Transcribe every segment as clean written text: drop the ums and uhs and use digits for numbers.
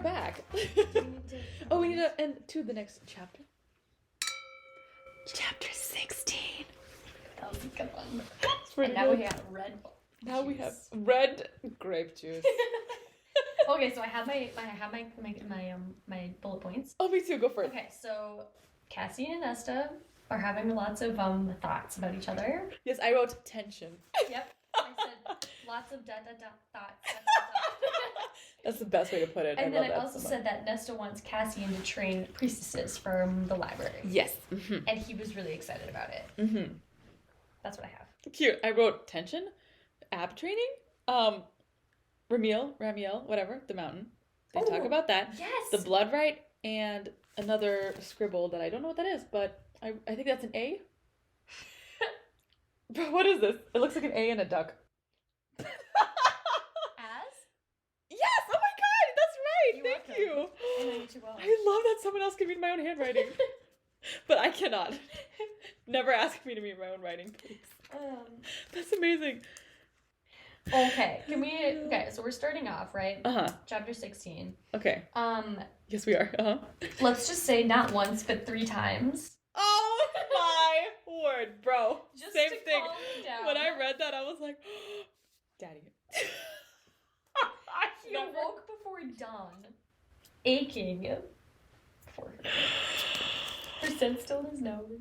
back. Do we need to... Oh, we need to end to the next chapter. Chapter 16. That was a good one. It's pretty And now good. we have red Now we juice. have red grape juice. Okay, so I have my bullet points. Oh, me too. Go for it. Okay, so Cassie and Nesta are having lots of thoughts about each other. Yes, I wrote tension. Yep. I said lots of thoughts. That's the best way to put it. And I then love I that also so much. said that Nesta wants Cassian to train priestesses from the library. Yes. Mm-hmm. And he was really excited about it. Mm-hmm. That's what I have. Cute. I wrote tension, ab training, Ramiel, whatever, the mountain. They talk about that. Yes. The blood rite and another scribble that I don't know what that is, but I think that's an A. Bro, what is this? It looks like an A and a duck. As? Yes! Oh my god! That's right! You're Thank welcome. you! I know you too well. I love that someone else can read my own handwriting. But I cannot. Never ask me to read my own writing, please. That's amazing. Okay, okay, so we're starting off, right? Uh-huh. Chapter 16. Okay. Yes, we are. Uh-huh. Let's just say not once, but 3 times. Oh my word, bro. Just Same to thing. calm you down. When I read that, I was like, Daddy. He awoke before dawn, aching for her. Her scent still in his nose.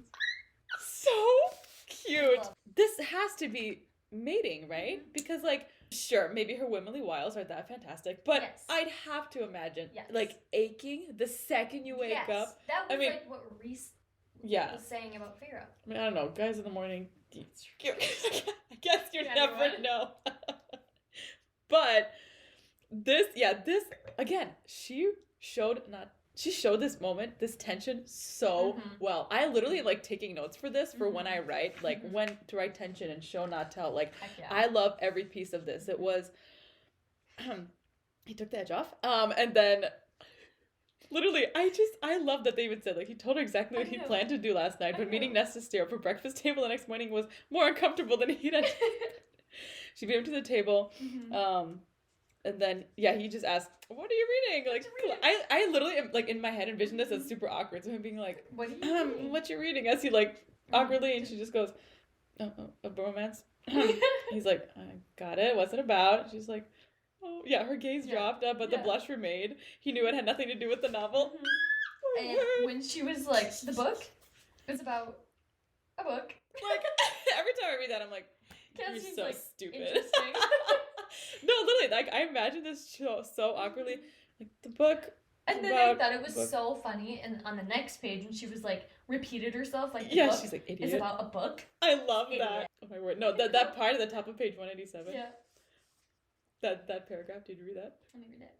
So cute. This has to be mating, right? Mm-hmm. Because, like, sure, maybe her womanly wiles are that fantastic, but Yes. I'd have to imagine, Yes. like, aching the second you wake up. That was I mean, like what Reese Yeah. was saying about Pharaoh. I mean, I don't know. Guys in the morning, it's cute. I guess you Yeah, never everyone. know. But this, again, she showed this moment, this tension so Mhm. well. I literally like taking notes for this for when I Mhm. write, like Mhm. when to write tension and show not tell. Like, Heck yeah. I love every piece of this. It was, he took the edge off. And then literally, I love that they even said, like, he told her exactly what I he know. planned to do last night, I but meeting know. Nestassary for breakfast table the next morning was more uncomfortable than he'd anticipated. She beat him to the table. Mhm. And then, yeah, he just asked, what are you reading? Like, you reading? I literally, am, like, in my head envisioned this as super awkward. So him being like, What are you reading? what you reading? As he, like, awkwardly, and she just goes, a romance? He's like, I got it. What's it about? She's like, oh, yeah, her gaze Yeah. dropped, but the Yeah. blush remained. He knew it had nothing to do with the novel. Mhm. And when she was like, the book is about a book. Like, every time I read that, I'm like, you're Cassie's so like, stupid. interesting. No, literally, like, I imagine this show so awkwardly. Like, the book. And then about I thought it was book. so funny, and on the next page, when she was like, repeated herself, like, the Yeah, book she's like, is idiot. about a book. I love Idiot. that. Oh my word. No, that part at the top of page 187. Yeah. That paragraph, did you read that? Let me read it.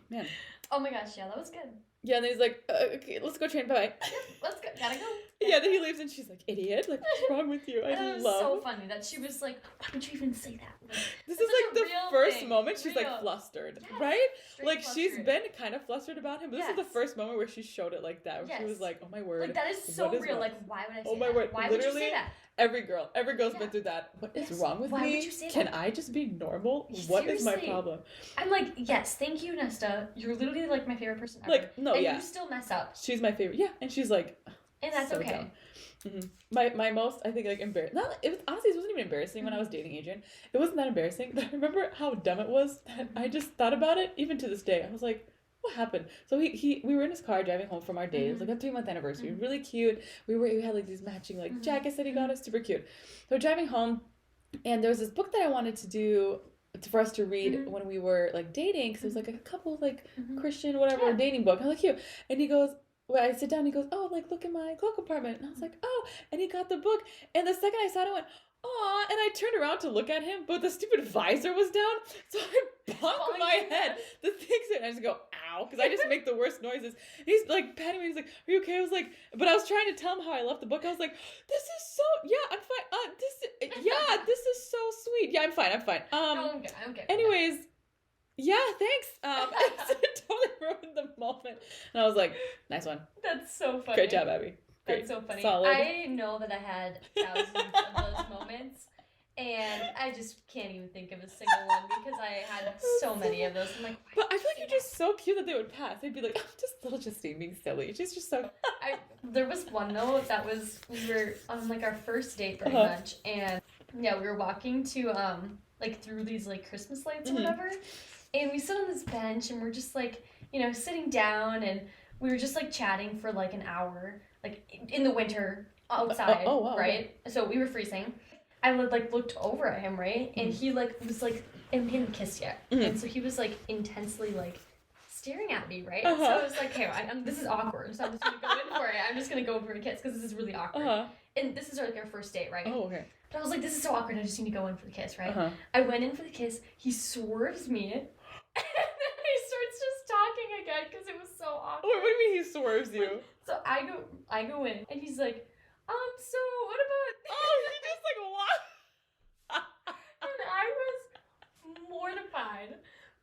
Man. Oh my gosh, yeah, that was good. Yeah, and then he's like, okay, let's go train, bye. Let's go. Gotta go. Yeah, then he leaves and she's like, idiot, like, what's wrong with you? And I it was love. so funny that she was like, why would you even say that? Like, This it's is such like a the real first thing. moment she's Real. like flustered, Yes. right? Straight Like she's flustered. been kind of flustered about him, but this is the Yes. first moment where she showed it like that. Where she was Yes. like, oh my word. Like, that is so what is real. wrong? Like, why would I say Oh my that? word, Why would you literally, say that? Every girl's Yeah. been through that. What is Yes. wrong with Why me? would you say Can that? I just be normal? What is my Seriously. problem? I'm like, yes, thank you, Nesta. You're literally like my favorite person ever. Like, no, and yeah. you still mess up. She's my favorite. Yeah, and she's like, And that's so okay. dumb. My most, I think, like, embarrassed. Not, it was honestly, it wasn't even embarrassing when I was dating Adrian. It wasn't that embarrassing. But I remember how dumb it was that I just thought about it even to this day. I was like, what happened? So we were in his car driving home from our date. It was like a 3-month anniversary. Really cute. We had like these matching like jackets that he got us, super cute. So we're driving home, and there was this book that I wanted to do for us to read when we were like dating, because it was like a couple like Christian whatever dating book. I'm like, cute. And he goes, well, I sit down and he goes, oh, like, look in my glove compartment. And I was like, oh, and he got the book. And the second I saw it, I went, aw, and I turned around to look at him, but the stupid visor was down. So I bonked my head. The thing's in, and I just go, ow, because I just make the worst noises. And he's like patting me, he's like, are you okay? I was like, but I was trying to tell him how I left the book. I was like, this is so, yeah, I'm fine. This is so sweet. Yeah, I'm fine. I'm okay. Anyways, yeah, thanks. It totally ruined the moment. And I was like, nice one. That's so funny. Great job, Abby. Great. That's so funny. Solid. I know that I had thousands of those moments. And I just can't even think of a single one because I had so many of those. I'm like, but I feel like you're just so cute that they would pass. They'd be like, I'm just little Justine being silly. She's just so. There was one though that was, we were on like our first date pretty much, and yeah, we were walking to like through these like Christmas lights or whatever, and we sit on this bench and we're just like, you know, sitting down, and we were just like chatting for like an hour, like in the winter outside, wow, right? So we were freezing. I would like looked over at him, right, and he like was like, and we hadn't kissed yet, and so he was like intensely like staring at me, right? So I was like, hey, this is awkward, so I'm just gonna go in for it. I'm just gonna go for a kiss because this is really awkward. And this is like our first date, right? Oh, okay. But I was like, this is so awkward. I just need to go in for the kiss, right? I went in for the kiss. He swerves me, and then he starts just talking again because it was so awkward. Wait, what do you mean he swerves you? Like, so I go in, and he's like, so what about? Oh, he just like what? And I was mortified.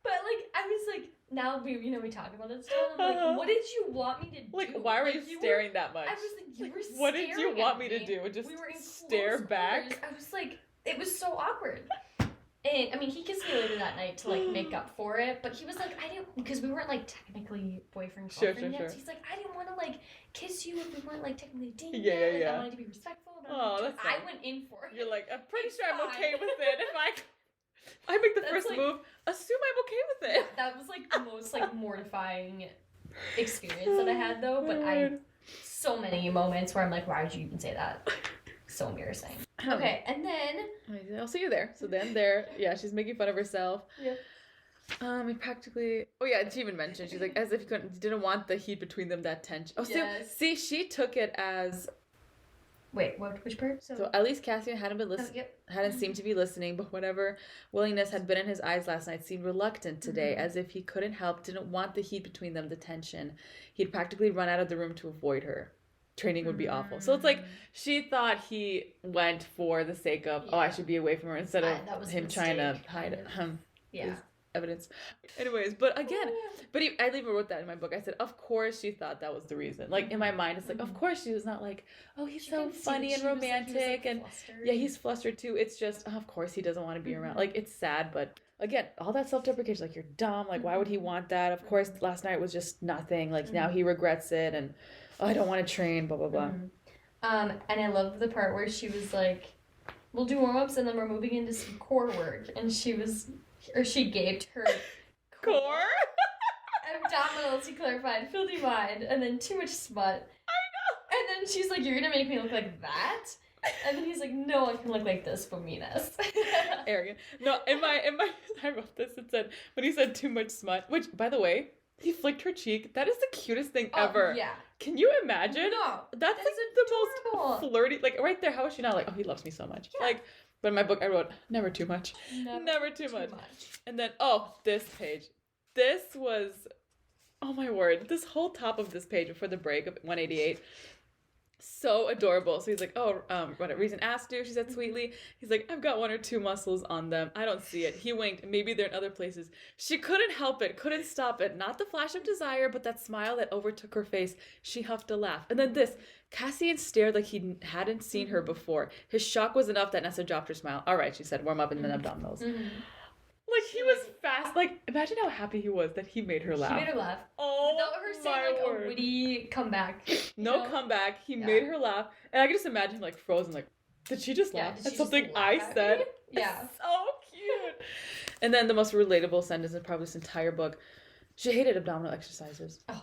But like I was like, now we talk about this stuff. I'm like, what did you want me to do? Like, why were you staring that much? I was like, you were staring. What did you want me to do? Just we were in stare back? quarters. I was like, it was so awkward. And I mean, he kissed me later that night to like make up for it. But he was like, I didn't, because we weren't like technically boyfriend girlfriend yet. So he's like, I didn't want to like kiss you if we weren't like technically dating yet. Like, I wanted to be respectful. But I went in for it. You're like, I'm pretty sure I'm okay with it. If I make the first move, assume I'm okay with it. That was like the most like mortifying experience that I had though. But so many moments where I'm like, why would you even say that? So embarrassing. Okay, and then I'll see you there. So then she's making fun of herself. Yep. Practically. Oh yeah, she even mentioned she's like, as if you didn't want the heat between them, that tension. Oh, yes. See, she took it as. Wait, what? Which part? So at least Cassian hadn't been listening, hadn't seemed to be listening, but whatever willingness had been in his eyes last night seemed reluctant today, as if he couldn't help, didn't want the heat between them, the tension. He'd practically run out of the room to avoid her. Training would be awful. So it's like she thought he went for the sake of, I should be away from her instead of him trying to hide his evidence. Anyways, but again, I even wrote that in my book. I said, of course she thought that was the reason. Like in my mind, it's like, of course she was not like, oh, he's so funny and romantic, and yeah, he's flustered too. It's just, of course he doesn't want to be around. Like it's sad, but again, all that self-deprecation, like you're dumb. Like why would he want that? Of course, last night was just nothing. Like now he regrets it, and I don't want to train. Blah blah blah. And I love the part where she was like, we'll do warm-ups and then we're moving into some core work, and she gaped her core abdominals, he clarified, filthy mind, and then too much smut. I know. And then she's like, you're gonna make me look like that? And then he's like, no, I can look like this for meanness. Arrogant. No, in my I wrote this, it said, when he said too much smut, which by the way, he flicked her cheek. That is the cutest thing ever. Yeah. Can you imagine? No. That's like the most flirty, like right there, how is she not like, oh, he loves me so much. Yeah. Like, but in my book I wrote, never too much. Never too much. And then, this page. This was, oh my word, this whole top of this page before the break of 188. So adorable. So he's like, what reason asked you? She said sweetly. He's like, I've got one or two muscles on them. I don't see it. He winked. Maybe they're in other places. She couldn't help it. Couldn't stop it. Not the flash of desire, but that smile that overtook her face. She huffed a laugh. And then this. Cassian stared like he hadn't seen her before. His shock was enough that Nessa dropped her smile. All right, she said, warm up and then abdominals. Like, he was fast. Like, imagine how happy he was that he made her laugh. He made her laugh. Oh, without her saying, like, a witty comeback. No comeback. He made her laugh. And I can just imagine him, like, frozen, like, did she just laugh at something I said? Yeah. So cute. And then the most relatable sentence in probably this entire book. She hated abdominal exercises. Oh,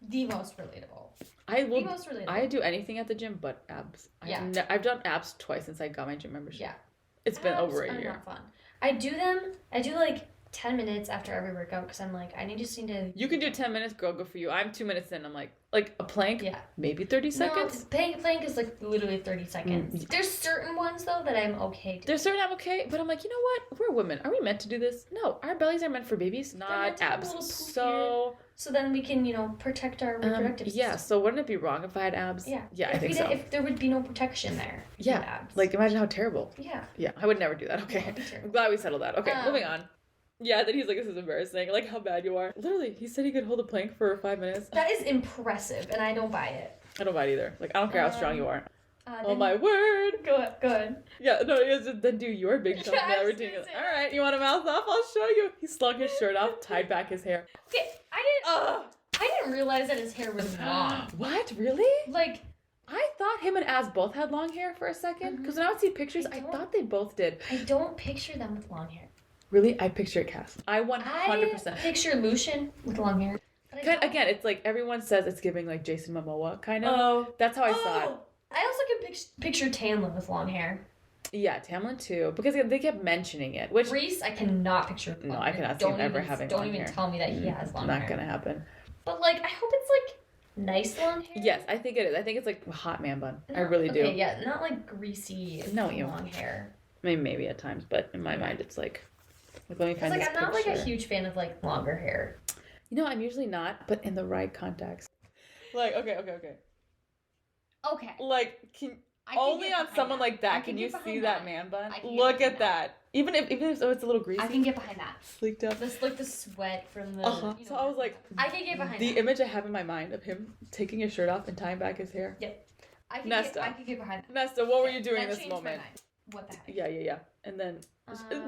the most relatable. The most relatable. I do anything at the gym but abs. I've done abs twice since I got my gym membership. Yeah. It's been over a year. Not fun. I do like 10 minutes after every workout because I'm like, I just need to. You can do 10 minutes, girl, good for you. I'm 2 minutes in. I'm like a plank? Yeah. Maybe 30 seconds? No, plank is like literally 30 seconds. There's certain ones though that I'm okay to. There's certain I'm okay, but I'm like, you know what? We're women. Are we meant to do this? No, our bellies are meant for babies, not abs. So then we can, protect our reproductive system. Yeah, so wouldn't it be wrong if I had abs? Yeah. Yeah, I think so. If there would be no protection there. Yeah. Abs. Like, imagine how terrible. Yeah. Yeah, I would never do that. Okay. I'm glad we settled that. Okay, moving on. Yeah, then he's like, this is embarrassing. Like, how bad you are. Literally, he said he could hold a plank for 5 minutes. That is impressive, and I don't buy it. I don't buy it either. Like, I don't care how strong you are. Oh my word. Go ahead. Yeah, no, it was just, then do your big thumbnail I was routine. gonna say All right, you want to mouth off? I'll show you. He slung his shirt off, tied back his hair. Okay, I didn't realize that his hair was long. What? Really? Like, I thought him and Az both had long hair for a second. Because when I would see pictures, I thought they both did. I don't picture them with long hair. Really? I picture it, Cass. I 100%. I picture Lucian with long hair. Again, it's like everyone says it's giving like Jason Momoa, kind of. Oh. That's how I saw it. I also can picture Tamlin with long hair. Yeah, Tamlin too. Because they kept mentioning it. Which Reese, I cannot picture with long hair. I cannot see him ever having long hair. Don't even tell me that he has long hair. Not gonna happen. But like, I hope it's like nice long hair. Yes, I think it is. I think it's like a hot man bun. I really do. Yeah, not like greasy long hair. I mean, maybe at times, but in my mind, it's like let me find this I'm not picture. like a huge fan of like longer hair. You know, I'm usually not, but in the right context. Like, okay. Okay. Like, only on someone like that can you see that man bun. Look at that. Even if it's a little greasy. I can get behind that. Sleeked up. This like the sweat from the. So I was like, I can get behind the that. image I have in my mind of him taking his shirt off and tying back his hair. Yep. I can get behind that. Nesta, what were you doing in That this changed my moment? mind. What the heck? Yeah. And then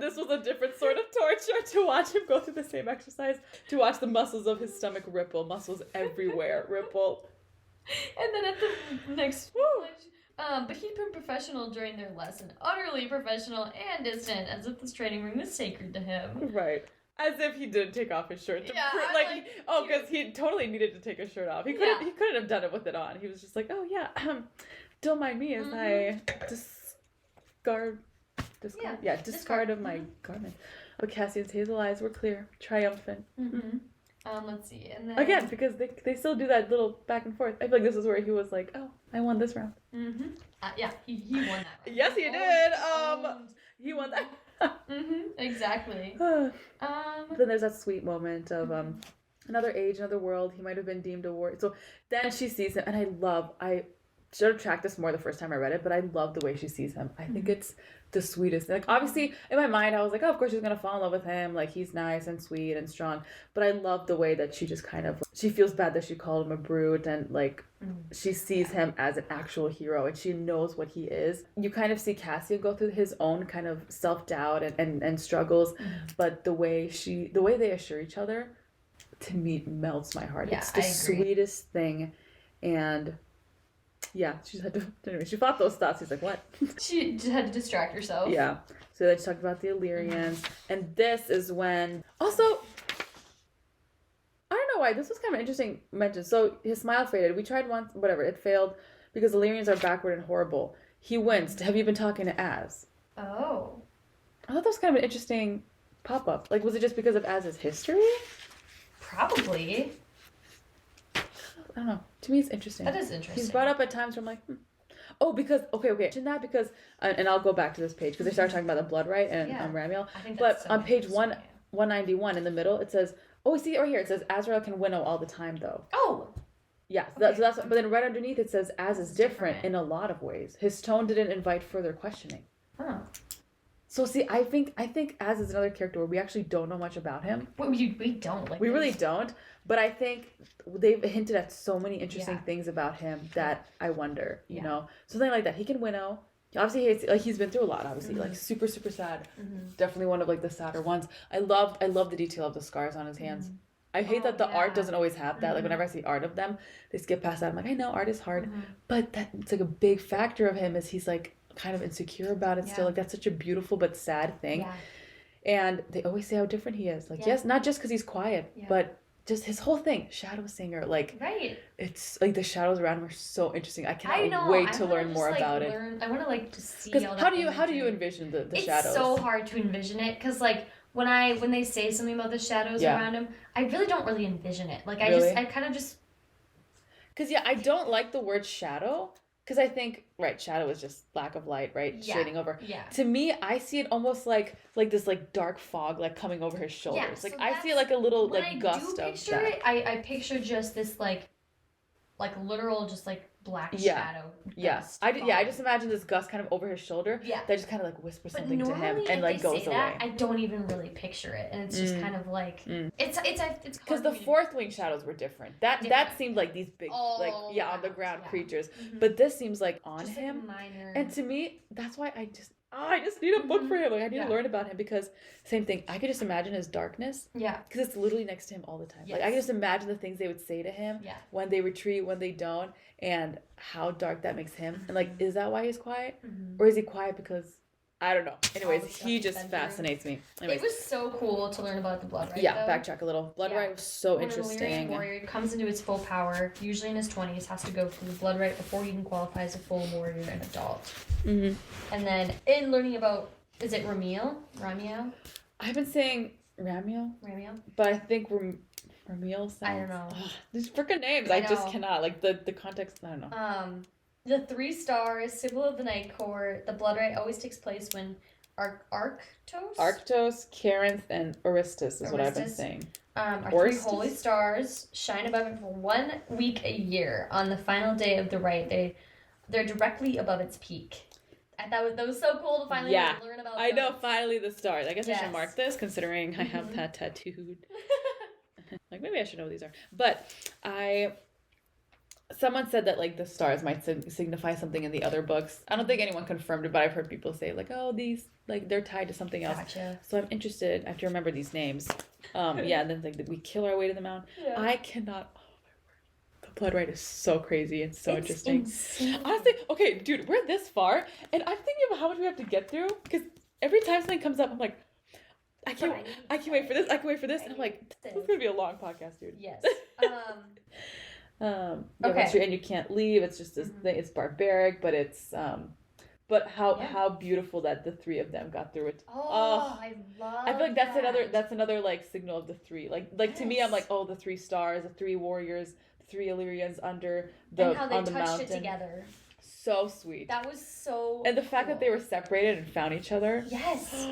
this was a different sort of torture to watch him go through the same exercise, to watch the muscles of his stomach ripple, muscles everywhere ripple. And then at the next but he'd been professional during their lesson, utterly professional and distant, as if this training room is sacred to him. Right. As if he didn't take off his shirt. Because he totally needed to take his shirt off. He couldn't have done it with it on. He was just like, oh yeah, don't mind me as I discard of my garment. But Cassian's hazel eyes were clear, triumphant. Mm-hmm. Let's see, and then again, because they still do that little back and forth. I feel like this is where he was like, oh, I won this round. Mm-hmm. Yeah, he won that round. Yes, he did. He won that. Exactly. Then there's that sweet moment of another age, another world. He might have been deemed a warrior. So then she sees him, and I should have tracked this more the first time I read it, but I love the way she sees him. I think it's the sweetest. Like, obviously, in my mind, I was like, oh, of course she's going to fall in love with him. Like, he's nice and sweet and strong. But I love the way that she just kind of, she feels bad that she called him a brute, and, like, she sees him as an actual hero, and she knows what he is. You kind of see Cassian go through his own kind of self-doubt and struggles, but the way they assure each other, to me, melts my heart. Yeah, it's the sweetest thing, and... yeah, she fought those thoughts. He's like, what? She just had to distract herself. Yeah. So then she talked about the Illyrians. And this is when... also, I don't know why. This was kind of an interesting mention. So his smile faded. We tried once. Whatever. It failed because Illyrians are backward and horrible. He winced. Have you been talking to Az? Oh. I thought that was kind of an interesting pop-up. Like, was it just because of Az's history? Probably. I don't know. To me, it's interesting. That is interesting. He's brought up at times where I'm like, oh, because, okay. Mention that because, and I'll go back to this page, because they started talking about the blood right and Ramiel. I think but on page 191 in the middle, it says, oh, see it right here. It says, Azrael can winnow all the time, though. Oh! Yeah, so that's, but then right underneath it says, Az is different in a lot of ways. His tone didn't invite further questioning. Oh. So see, I think Az is another character where we actually don't know much about him. We don't. Like, we really don't. But I think they've hinted at so many interesting things about him that I wonder, you know, something like that. He can winnow. Obviously, he's been through a lot. Obviously, like super sad. Definitely one of like the sadder ones. I love the detail of the scars on his hands. I hate that the art doesn't always have that. Like whenever I see art of them, they skip past that. I'm like, I know art is hard, but it's like a big factor of him is he's like kind of insecure about it still. Like that's such a beautiful but sad thing. And they always say how different he is. Like yes, not just because he's quiet, but just his whole thing, shadow singer, like it's like the shadows around him are so interesting. I cannot wait to learn more about it. I want to like to see all that. How do you envision the shadows? It's so hard to envision it because like when they say something about the shadows around him, I really don't really envision it. Like I kind of just because I don't like the word shadow. Because I think, shadow is just lack of light, shading over. Yeah. To me, I see it almost like this like dark fog like coming over his shoulders. Yeah, so like I see it like a little like gust of that. I picture just this like literal just like black Yeah. shadow. Yeah. I just imagine this gust kind of over his shoulder. Yeah. That just kind of like whispers But something to him normally, and if like they goes say away. that, I don't even really picture it, and it's just kind of like it's because the fourth wing shadows were different. That seemed like these big on the ground creatures, but this seems like on just him. like minor. And to me, that's why I just need a book for him. Like I need to learn about him because same thing. I could just imagine his darkness. Yeah. Because it's literally next to him all the time. Yes. Like I can just imagine the things they would say to him when they retreat, when they don't, and how dark that makes him. And like, is that why he's quiet, or is he quiet because I don't know? Anyways, he just fascinates me. Anyways. It was so cool to learn about the blood right. Yeah, backtrack a little. Blood right was so interesting. When a warrior comes into his full power, usually in his 20s, has to go through the blood right before he can qualify as a full warrior and adult. Mm-hmm. And then in learning about, is it Ramiel? I've been saying Ramiel, but I think Ramiel sounds. I don't know. These freaking names, I just cannot. Like the context, I don't know. The 3 stars, symbol of the night court. The blood right always takes place when Arctos, Carinth, and Oristus is what I've been saying. Our 3 holy stars shine above it for 1 week a year. On the final day of the rite, they're directly above its peak. I thought that was so cool to finally learn about. I know, finally the stars. I guess I should mark this considering I have that tattooed. Like maybe I should know what these are. But someone said that like the stars might signify something in the other books. I don't think anyone confirmed it, but I've heard people say like, oh, these like they're tied to something else. Gotcha. So I'm interested. I have to remember these names. And then like we kill our way to the mountain. Yeah. I cannot. Oh my word, the blood rite is so crazy and so interesting. Insane. Honestly, okay, dude, we're this far, and I'm thinking about how much we have to get through because every time something comes up, I'm like, I can't wait for this. I can wait for this. And I'm like, this is gonna be a long podcast, dude. Yes. Okay. And you can't leave. It's just this thing. It's barbaric, but it's but how beautiful that the 3 of them got through it. I love. I feel like that's another like signal of the 3. Like to me, I'm like, oh, the 3 stars, the 3 warriors, the 3 Illyrians under the and how they on the touched mountain. It together. So sweet. That was so. And the fact that they were separated and found each other. Yes.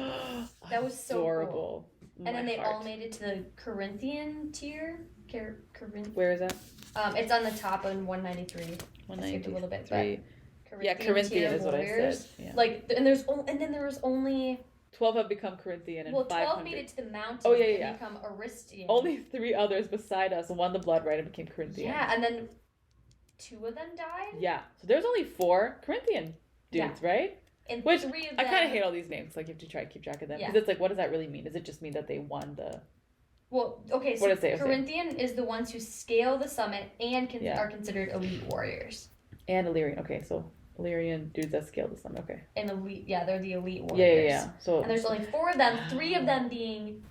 That was so adorable. Cool. And then they all made it to the Corinthian tier. Where is that? It's on the top in 193. 193. I skipped a little bit, but Corinthian is what I said. Yeah. Like, and then there was only 12 have become Corinthian, and 12 made it to the mountain. Oh yeah. And become Aristian. Only 3 others beside us won the blood right and became Corinthian. Yeah, and then 2 of them died. Yeah, so there's only 4 Corinthian dudes, right? And which 3 of them. I kind of hate all these names. Like you have to try to keep track of them because it's like, what does that really mean? Does it just mean that they won the? Well, okay, so Corinthian is the ones who scale the summit and are considered elite warriors. And Illyrian. Okay, so Illyrian dudes that scale the summit. Okay. And elite, they're the elite warriors. Yeah. So and there's only 4 of them. 3 of them being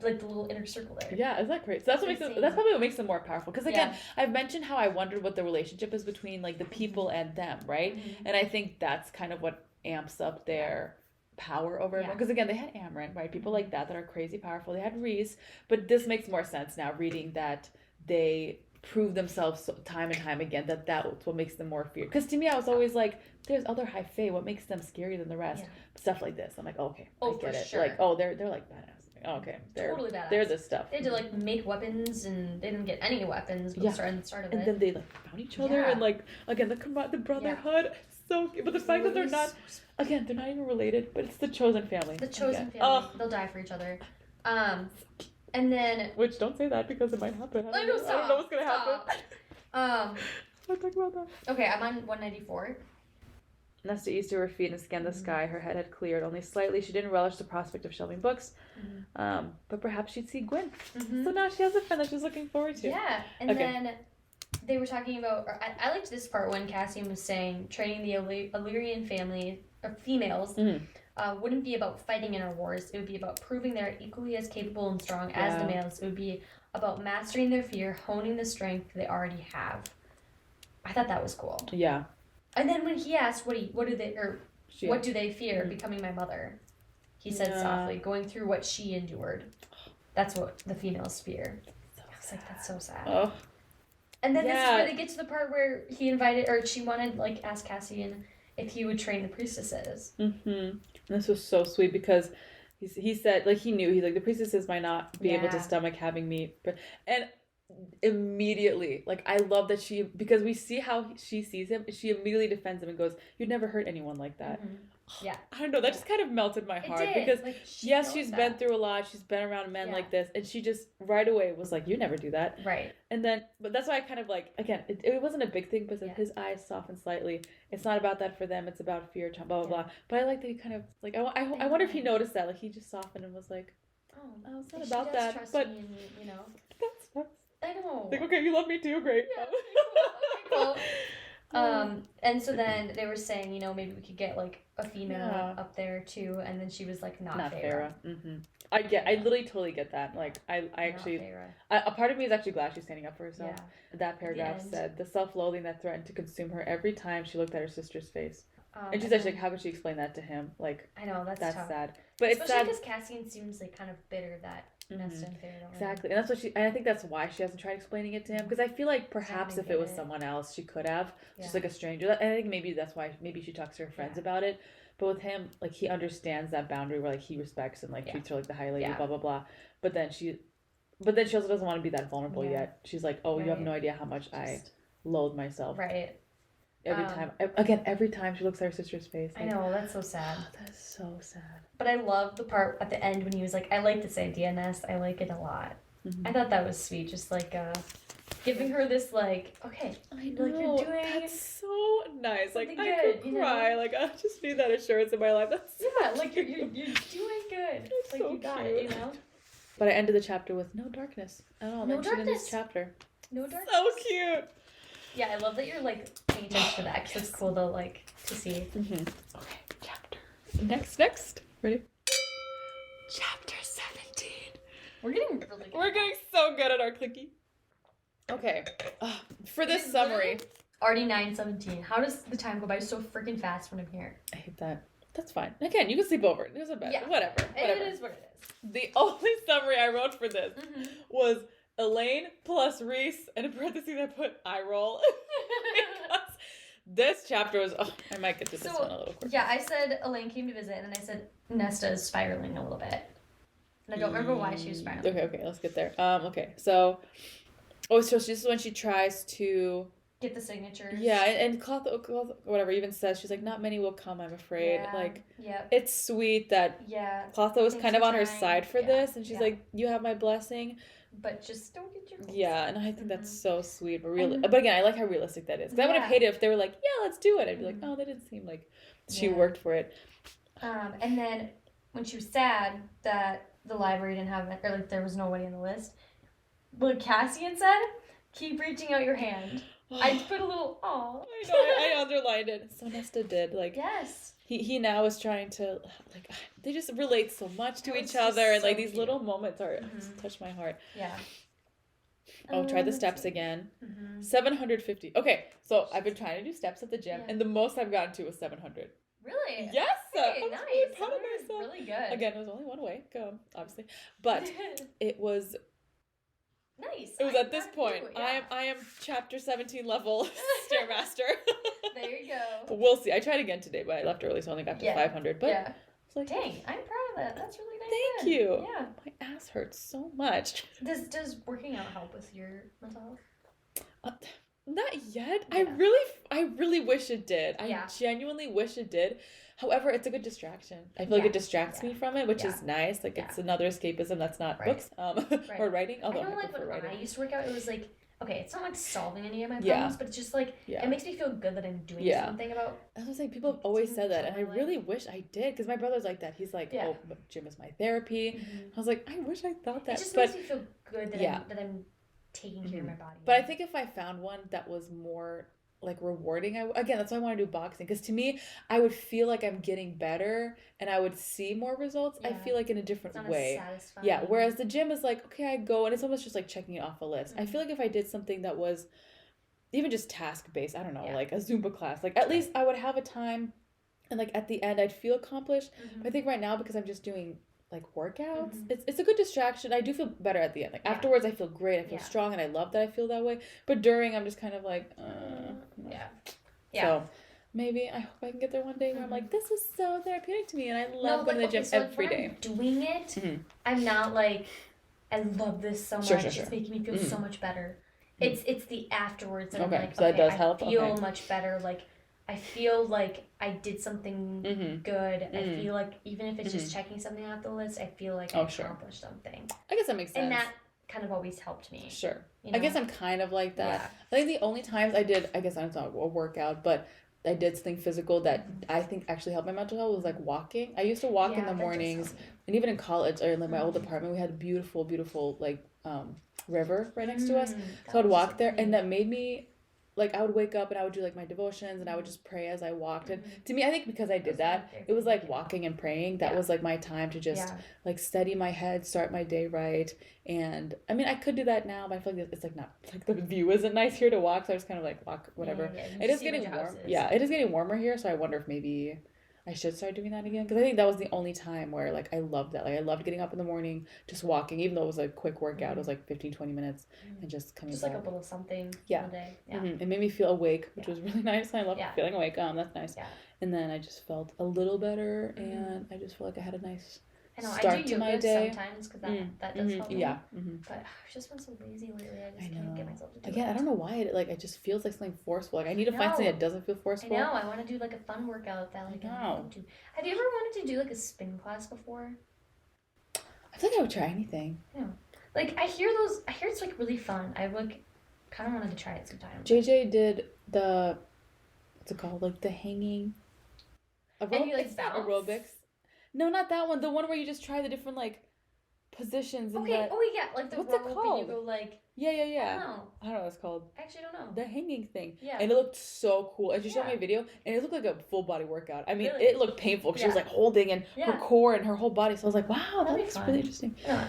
like the little inner circle there. Yeah, isn't that great? So that's probably what makes them more powerful. Because again, I've mentioned how I wondered what the relationship is between like the people and them, right? Mm-hmm. And I think that's kind of what amps up their power over everyone. Because again, they had Amryn, right? People like that are crazy powerful. They had Rhys, but this makes more sense now reading that they prove themselves time and time again that's what makes them more feared. Because to me, I was always like, there's other high fae. What makes them scarier than the rest? Stuff like this. I'm like, okay, I get it. Sure. Like, they're like badass. Oh, okay, they're totally badass. They're this stuff. They had to like make weapons, and they didn't get any weapons. But at the start of it, and then they like found each other, and like again the brotherhood. So, but the fact that they're not, again, they're not even related, but it's the chosen family. The chosen family. They'll die for each other. And then. Which don't say that because it might happen. I don't know what's gonna happen. I'll talk about that. Okay, I'm on 194. Nesta eased to her feet and scanned the sky. Her head had cleared only slightly. She didn't relish the prospect of shelving books, but perhaps she'd see Gwyn. So now she has a friend that she's looking forward to. Yeah, and then they were talking about. Or I liked this part when Cassian was saying training the Illyrian family or females wouldn't be about fighting in our wars. It would be about proving they're equally as capable and strong as the males. It would be about mastering their fear, honing the strength they already have. I thought that was cool. Yeah. And then when he asked, what do they fear? Becoming my mother. He said softly, going through what she endured. That's what the females fear. I was like, that's so sad. Oh. And then this is where they get to the part where she wanted, like, ask Cassian if he would train the priestesses. And this was so sweet because he said, like, he knew, he's like, the priestesses might not be able to stomach having meat. And immediately. Like, I love that because we see how she sees him, she immediately defends him and goes, "You'd never hurt anyone like that." Yeah. I don't know, that just kind of melted my heart. It did. Because like, yes, she's been through a lot, she's been around men like this, and she just right away was like, "You never do that." Right. And then, but that's why I kind of like, again, it wasn't a big thing, but his eyes softened slightly. It's not about that for them, it's about fear, blah blah blah. But I like that he kind of like, I wonder if he noticed that, like he just softened and was like, "Oh, it's not about that." Trust but me and, you know, that's I know. like, okay, you love me too, great. Yeah, okay, cool. And so then they were saying, you know, maybe we could get like a female up there too, and then she was like, not Farrah. I literally totally get that. Like, I actually, a part of me is actually glad she's standing up for herself. Yeah. That paragraph said, the self-loathing that threatened to consume her every time she looked at her sister's face. And she's actually like, how could she explain that to him? Like, I know, that's tough. Sad. But especially it's sad because Cassian seems like kind of bitter that Nesta and Farrah don't exactly. And that's what and I think that's why she hasn't tried explaining it to him. Because I feel like perhaps if it was someone else, she could have. Just like a stranger. And I think maybe that's why, maybe she talks to her friends about it. But with him, like, he understands that boundary where, like, he respects and, like, treats her like the high lady, blah, blah, blah. But then she also doesn't want to be that vulnerable yet. She's like, oh, you have no idea how much I loathe myself. Right. Every time she looks at her sister's face. Like, I know, that's so sad. Oh, that's so sad. But I love the part at the end when he was like, I like this idea, Nest. I like it a lot. I thought that was sweet. Just, like, giving her this, like, okay, I know, like, you're doing that's so nice. Like, I good, could cry. Like, I just need that assurance in my life. That's so like, you're doing good. That's like, so you got cute. it, you know? But I ended the chapter with no darkness at all. No mentioned darkness. in this chapter. No darkness. So cute. Yeah, I love that you're, like, paying attention to that, because it's cool to, like, to see. Okay, chapter. Next. Ready? Chapter 17. We're getting really good. We're getting so good at our clicky. Okay. For this summary. Already 9:17. How does the time go by so freaking fast when I'm here? I hate that. That's fine. Again, you can sleep over. There's a bed. Yeah. Whatever. It is what it is. The only summary I wrote for this was Elaine plus Reese, and in parentheses I put eye roll. Because this chapter was, I might get to this one a little quicker. Yeah, I said Elaine came to visit, and then I said Nesta is spiraling a little bit. And I don't remember why she was spiraling. Okay, let's get there. Okay, so this is when she tries to get the signatures. Yeah, and Cloth, whatever, even says, she's like, not many will come, I'm afraid. Yeah, like, yep. It's sweet that Clotho was kind of on her side for this, and she's like, you have my blessing. But just don't get your hopes. Yeah, and I think that's so sweet. But but again, I like how realistic that is. Because I would have hated if they were like, yeah, let's do it. I'd be like, oh, that didn't seem like she worked for it. And then when she was sad that the library didn't have it, or like there was nobody on the list, what Cassian said, keep reaching out your hand. I put a little aw. I know, I underlined it. So Nesta did. Like, yes. He now is trying to, like, they just relate so much to each other. And, like, these little moments touch my heart. Yeah. Oh, try the steps again. 750. Okay, so I've been trying to do steps at the gym, and the most I've gotten to was 700. Really? Yes! Hey, I'm nice. really proud of myself. Really good. Again, it was only one way, obviously. But it was... Nice. It was at this point. I am chapter 17 level Stairmaster. There you go. But we'll see. I tried again today, but I left early, so I only got to 500. But it's like, dang, I'm proud of that. That's really nice. Thank you. Yeah. My ass hurts so much. Does working out help with your mental health? Not yet. Yeah. I really wish it did. I genuinely wish it did. However, it's a good distraction. I feel like it distracts me from it, which is nice. Like, it's another escapism that's not books or writing. Although I prefer writing. When I used to work out, it was like, okay, it's not like solving any of my problems, but it's just like, it makes me feel good that I'm doing something about. That's what I'm saying. People have always said that, and I really wish I did, because my brother's like that. He's like, oh, gym is my therapy. I was like, I wish I thought that. It just makes me feel good that I'm taking care of my body. But I think if I found one that was more like rewarding, again, that's why I want to do boxing, because to me, I would feel like I'm getting better and I would see more results. I feel like in a different way. Whereas the gym is like, okay, I go, and it's almost just like checking it off a list. I feel like if I did something that was even just task based, I don't know, like a Zumba class, like at least I would have a time, and like at the end I'd feel accomplished. But I think right now, because I'm just doing like workouts, it's a good distraction. I do feel better at the end. Like afterwards I feel great, I feel strong, and I love that I feel that way. But during, I'm just kind of like so maybe I hope I can get there one day where I'm like, this was so therapeutic to me, and I love going to the gym every day. Doing it, I'm not like, I love this so much. Sure. It's making me feel so much better. It's the afterwards that I'm like, so that does help. I feel much better. Like, I feel like I did something good. I feel like even if it's just checking something off the list, I feel like I accomplished something. I guess that makes sense. And that kind of always helped me. Sure. You know? I guess I'm kind of like that. Yeah. I think the only times I did, I guess it's not a workout, but I did something physical that I think actually helped my mental health was like walking. I used to walk in the mornings, and even in college or in like my old apartment, we had a beautiful, beautiful like river right next to us. So I'd walk there, and that made me like, I would wake up and I would do like my devotions and I would just pray as I walked. And to me, I think because I did that, it was like walking and praying. That was like my time to just like steady my head, start my day right. And I mean, I could do that now, but I feel like it's like not like the view isn't nice here to walk. So I just kind of like walk, whatever. It is getting warm. Yeah, it is getting warmer here. So I wonder if maybe I should start doing that again, because I think that was the only time where like I loved that. Like I loved getting up in the morning, just walking, even though it was a quick workout. It was like 15-20 minutes and just coming back. Just like a little something all day. Yeah. It made me feel awake, which was really nice. I love feeling awake. That's nice. Yeah. And then I just felt a little better, and I just feel like I had a nice start to my day. Sometimes because that does help me. Yeah. But I've just been so lazy lately. I just can't get myself to do it. Again, I don't know why it just feels like something forceful. Like I need to find something that doesn't feel forceful. I know. I want to do like a fun workout that like I want to. Have you ever wanted to do like a spin class before? I feel like I would try anything. Yeah. Like I hear it's like really fun. I like kind of wanted to try it sometime. JJ did the what's it called? Like the hanging. And you like bounce? Aerobics. No, not that one. The one where you just try the different like positions. And okay. Oh yeah, like the what's rope it called? And you go like. Yeah. I don't know what it's called. I actually don't know. The hanging thing. Yeah. And it looked so cool. And she showed me a video, and it looked like a full body workout. I mean, really? it looked painful because she was like holding and her core and her whole body. So I was like, wow, that's really interesting. Yeah.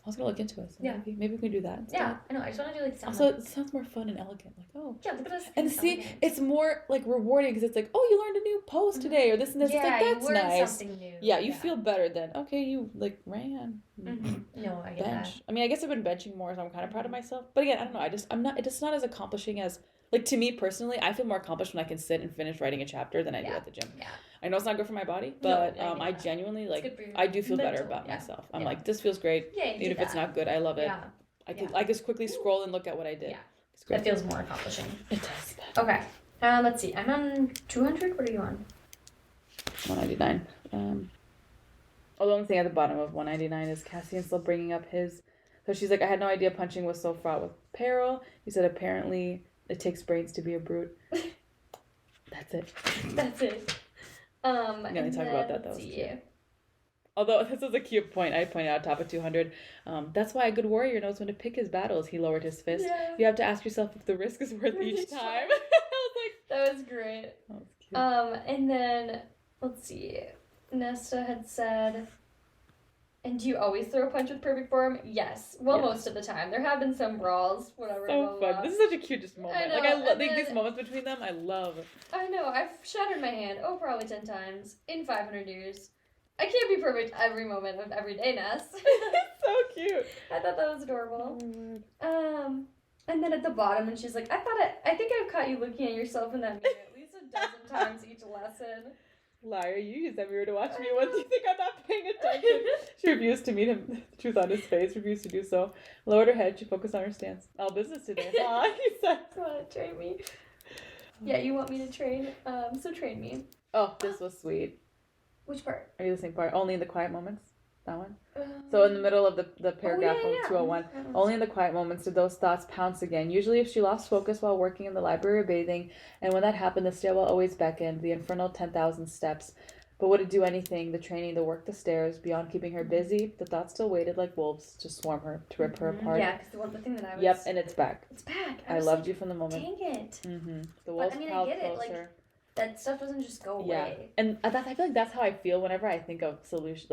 I was gonna look into it. So maybe we can do that instead. Yeah, I know. I just want to do like something. So it sounds more fun and elegant. Like yeah, look at this. And see, it's more like rewarding because it's like, oh, you learned a new pose today or this and this. Yeah, it's like that's you learned nice. Something new. Yeah, you feel better than you like ran. No, I get bench. That. I mean, I guess I've been benching more, so I'm kind of proud of myself. But again, I don't know. I'm not. It's not as accomplishing as like to me personally. I feel more accomplished when I can sit and finish writing a chapter than I do at the gym. Yeah. I know it's not good for my body, but I genuinely like. I do feel better about myself. I'm like, this feels great. Yeah, even if it's not good, I love it. Yeah. I just quickly scroll and look at what I did. Yeah. That feels more accomplishing. It does. Okay. Let's see. I'm on 200. What are you on? 199. The only thing at the bottom of 199 is Cassian still bringing up his. So she's like, I had no idea punching was so fraught with peril. He said apparently it takes brains to be a brute. That's it. That's it. Yeah, they talk about that though. Although this is a cute point I pointed out top of 200. That's why a good warrior knows when to pick his battles. He lowered his fist. Yeah. You have to ask yourself if the risk is worth each time. I was like, that was great. That was cute. And then let's see. Nesta had said, and do you always throw a punch with perfect form? Yes. Well, most of the time. There have been some brawls, whatever. So fun. This is such a cute moment. I know. Like I love these moments between them. I love. I know. I've shattered my hand. Probably 10 times in 500 years. I can't be perfect every moment of every day, Ness. So cute. I thought that was adorable. And then at the bottom, and she's like, I think I've caught you looking at yourself in that mirror at least a dozen times each lesson. Liar, you used that mirror to watch me. What do you think I'm not paying attention? She refused to meet him. The truth on his face, refused to do so. Lowered her head, she focused on her stance. All business today. He said. You want to train me? Yeah, you want me to train? So train me. Oh, this was sweet. Which part? Are you listening part? Only in the quiet moments? That one? So in the middle of the paragraph of 201, only in the quiet moments did those thoughts pounce again. Usually if she lost focus while working in the library or bathing, and when that happened, the stairwell always beckoned, the infernal 10,000 steps. But would it do anything, the training, the work, the stairs, beyond keeping her busy? The thoughts still waited like wolves to swarm her, to rip her apart. Yeah, because the thing that I was... Yep, and it's back. It's back. I loved you from the moment. Dang it. The wolves prowled I get it. closer. Like, that stuff doesn't just go away. And I feel like that's how I feel whenever I think of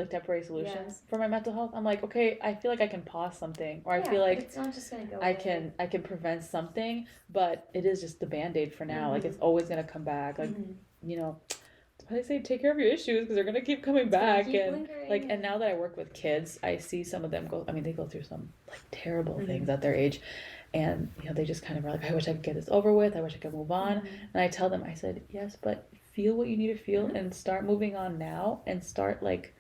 temporary solutions for my mental health. I'm like, okay, I feel like I can pause something, or I feel like it's not just gonna go I can prevent something, but it is just the Band-Aid for now. Like it's always gonna come back. Like I say, take care of your issues because they're gonna keep coming back. And lingering. And now that I work with kids, I see some of them go. I mean, they go through some like terrible things at their age. And, they just kind of are like, I wish I could get this over with. I wish I could move on. And I tell them, I said, yes, but feel what you need to feel and start moving on now and start, like,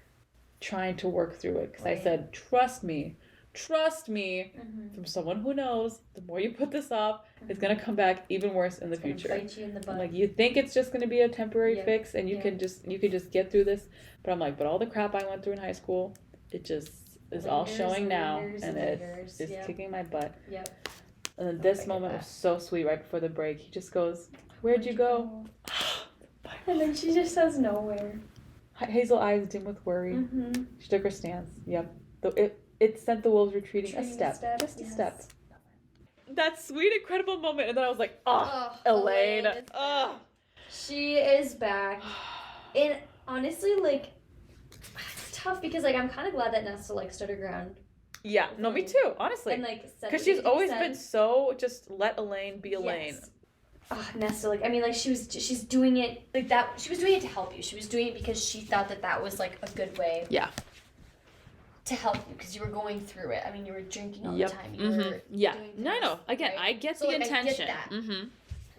trying to work through it. Because I said, trust me, trust me, from someone who knows, the more you put this off, it's gonna come back even worse in the future. Bite you in the butt. I'm like, you think it's just gonna be a temporary fix and you can just get through this, but I'm like, but all the crap I went through in high school, it just is all showing now, and it's kicking my butt. Yep. And then this moment was so sweet. Right before the break, he just goes, "Where'd you go?" And then she just says nowhere. Hazel eyes dim with worry. She took her stance. Yep. It sent the wolves retreating a step. Just a step. That sweet, incredible moment, and then I was like, Elaine. She is back. And honestly, like, it's tough because, like, I'm kind of glad that Nesta, like, stood her ground. Yeah, no, me too, honestly. And, like, because she's always been so just let Elaine be Elaine. Nesta, like, I mean, like, she's doing it, like, that, she was doing it to help you. She was doing it because she thought that was, like, a good way. Yeah. To help you, because you were going through it. I mean, you were drinking all the time. You were doing No, I know. Again, right? I get the intention. I get that.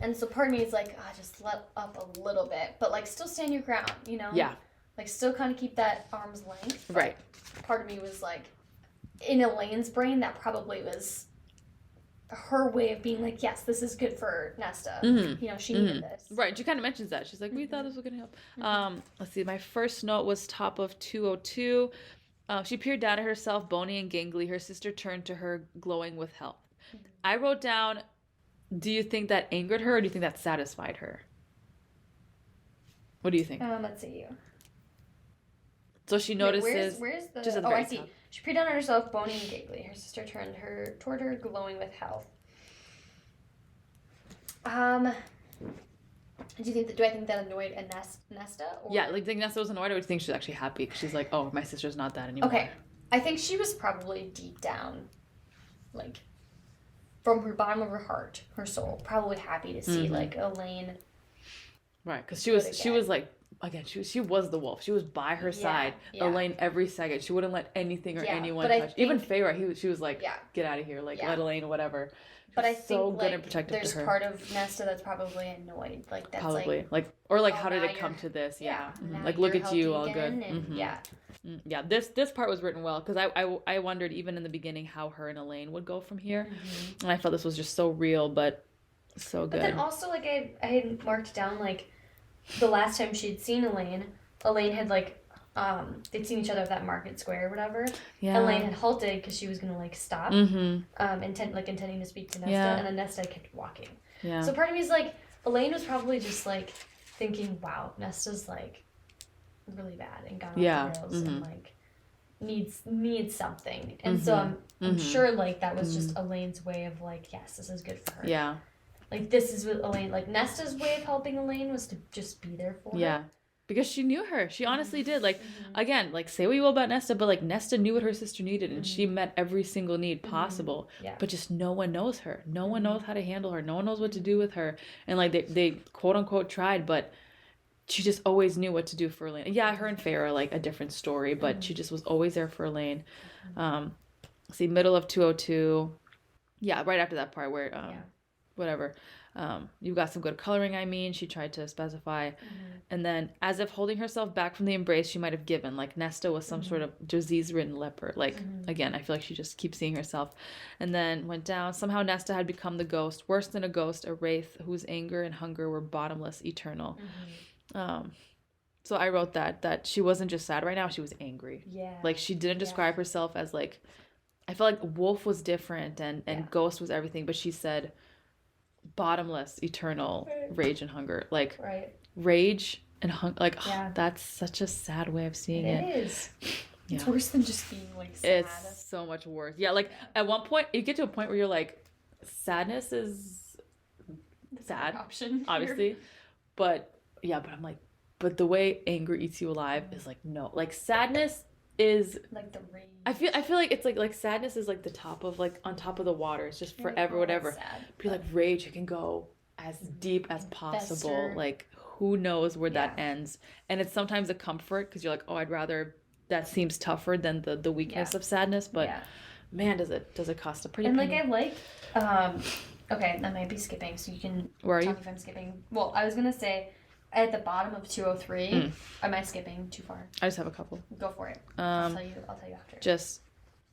And so part of me is like, just let up a little bit, but, like, still stand your ground, you know? Yeah. Like, still kind of keep that arm's length. Right. Part of me was like, in Elaine's brain, that probably was her way of being like, yes, this is good for Nesta. You know, she needed this. Right. She kind of mentions that. She's like, we thought this was going to help. Let's see. My first note was top of 202. She peered down at herself, bony and gangly. Her sister turned to her, glowing with health. I wrote down, do you think that angered her, or do you think that satisfied her? What do you think? Let's see. So she notices... Where's the... Just at the I very see. top. She peered down at herself, bony and gangly. Her sister turned toward her, glowing with health. Do I think that annoyed Nesta? Or... Yeah, like, think Nesta was annoyed, or do you think she's actually happy? Because she's like, oh, my sister's not that anymore. Okay. I think she was probably deep down, like, from her bottom of her heart, her soul, probably happy to see, like, Elaine. Right, because she was like, again, she was the wolf. She was by her side, Elaine, every second. She wouldn't let anything or anyone touch. Even Feyre, she was like, get out of here, like, let Elaine, whatever. But I think, so like, good and protective there's to her. part of Nesta that's probably annoyed. Like, that's probably. like or like, oh, how did it come to this? Yeah. Like, look at you, all again, good. And, Yeah, this part was written well, because I wondered even in the beginning how her and Elaine would go from here. And I felt this was just so real, but so good. But then also, like, I had marked down, like, the last time she'd seen Elaine had, like, they'd seen each other at that market square or whatever. Yeah. Elaine had halted because she was gonna, like, stop, intending to speak to Nesta, and then Nesta kept walking. Yeah. So part of me is like, Elaine was probably just, like, thinking, wow, Nesta's, like, really bad and gone off the rails and, like, needs something. And so I'm sure, like, that was just Elaine's way of, like, yes, this is good for her. Yeah. Like, this is what Elaine, like, Nesta's way of helping Elaine was to just be there for her. Yeah. Because she knew her. She honestly did. Like, again, like, say what you will about Nesta, but, like, Nesta knew what her sister needed, and she met every single need possible. Yeah. But just no one knows her. No one knows how to handle her. No one knows what to do with her. And, like, they quote-unquote tried, but she just always knew what to do for Elaine. Yeah, her and Faye are, like, a different story, but she just was always there for Elaine. See, middle of 202. Yeah, right after that part where, whatever. You've got some good coloring, I mean, she tried to specify. And then, as if holding herself back from the embrace she might have given, like Nesta was some sort of disease-ridden leper. Like, again, I feel like she just keeps seeing herself. And then went down. Somehow Nesta had become the ghost, worse than a ghost, a wraith whose anger and hunger were bottomless, eternal. So I wrote that she wasn't just sad right now, she was angry. Yeah. Like, she didn't describe herself as, like, I felt like wolf was different and ghost was everything, but she said bottomless, eternal rage and hunger. Like, rage and hunger, like, that's such a sad way of seeing it. It is. It's worse than just being, like, sad. It's so much worse. Yeah, like, at one point, you get to a point where you're like, sadness is sad, option obviously. But I'm like, but the way anger eats you alive is, like, no. Like, sadness is... like the rage. I feel like it's, like sadness is, like, the top of, like, on top of the water. It's just forever, whatever. Sad, but you're like, rage, it can go as deep as possible. Fester. Like, who knows where that ends. And it's sometimes a comfort because you're like, oh, I'd rather that seems tougher than the weakness of sadness. But man, does it cost a pretty penny. And, like, I like okay, that might be skipping, so you can tell me if I'm skipping. Well, I was gonna say at the bottom of 203, am I skipping too far? I just have a couple. Go for it. I'll tell you after. Just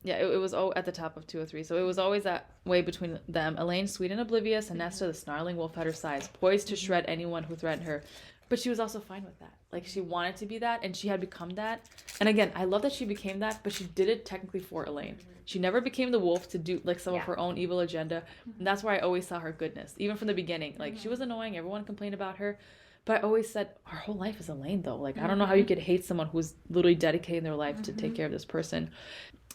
Yeah, it was at the top of 203. So it was always that way between them. Elaine, sweet and oblivious, and Nesta, the snarling wolf at her sides, poised to shred anyone who threatened her. But she was also fine with that. Like, she wanted to be that, and she had become that. And again, I love that she became that, but she did it technically for Elaine. She never became the wolf to do, like, some of her own evil agenda. And that's where I always saw her goodness, even from the beginning. Like, she was annoying. Everyone complained about her. But I always said, her whole life is Elaine, though. Like, I don't know how you could hate someone who's literally dedicating their life to take care of this person.